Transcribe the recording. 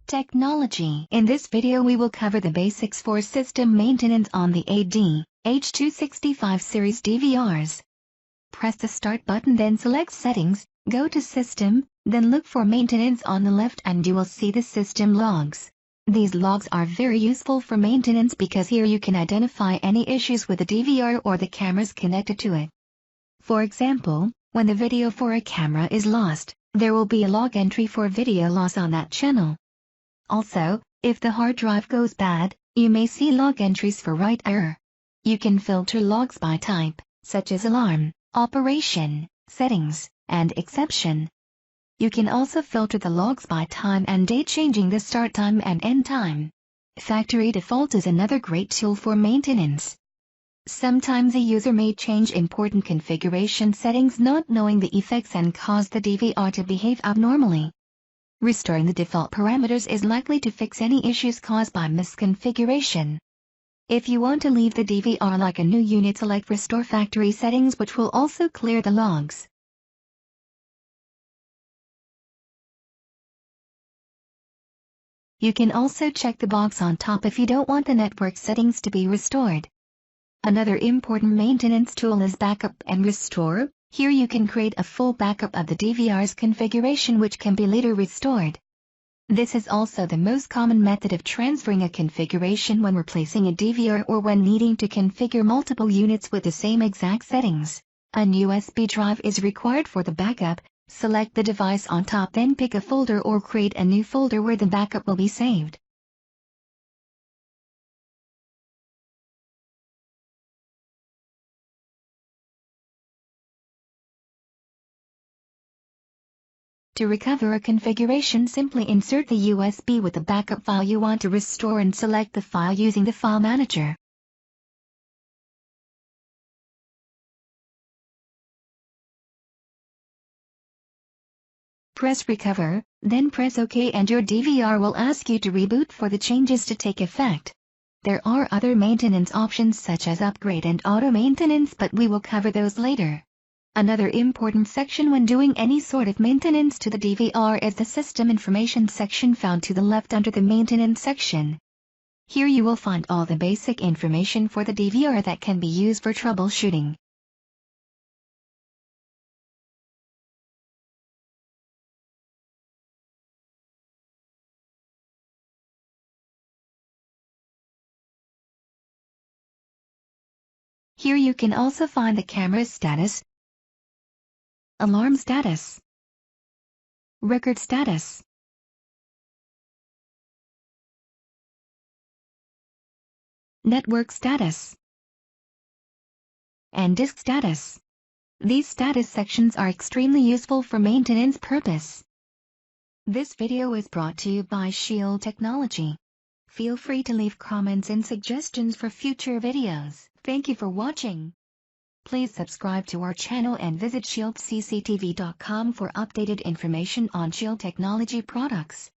Technology. In this video we will cover the basics for system maintenance on the AD-H265 series DVRs. Press the Start button, then select Settings, go to System, then look for Maintenance on the left and you will see the system logs. These logs are very useful for maintenance because here you can identify any issues with the DVR or the cameras connected to it. For example, when the video for a camera is lost, there will be a log entry for video loss on that channel. Also, if the hard drive goes bad, you may see log entries for write error. You can filter logs by type, such as alarm, operation, settings, and exception. You can also filter the logs by time and date, changing the start time and end time. Factory default is another great tool for maintenance. Sometimes a user may change important configuration settings not knowing the effects and cause the DVR to behave abnormally. Restoring the default parameters is likely to fix any issues caused by misconfiguration. If you want to leave the DVR like a new unit, select Restore Factory Settings, which will also clear the logs. You can also check the box on top if you don't want the network settings to be restored. Another important maintenance tool is Backup and Restore. Here you can create a full backup of the DVR's configuration which can be later restored. This is also the most common method of transferring a configuration when replacing a DVR or when needing to configure multiple units with the same exact settings. An USB drive is required for the backup. Select the device on top, then pick a folder or create a new folder where the backup will be saved. To recover a configuration, simply insert the USB with the backup file you want to restore and select the file using the File Manager. Press Recover, then press OK and your DVR will ask you to reboot for the changes to take effect. There are other maintenance options such as upgrade and auto maintenance, but we will cover those later. Another important section when doing any sort of maintenance to the DVR is the System Information section found to the left under the Maintenance section. Here you will find all the basic information for the DVR that can be used for troubleshooting. Here you can also find the camera status, alarm status, record status, network status, and disk status. These status sections are extremely useful for maintenance purpose. This video is brought to you by Shield Technology. Feel free to leave comments and suggestions for future videos. Thank you for watching. Please subscribe to our channel and visit shieldcctv.com for updated information on Shield Technology products.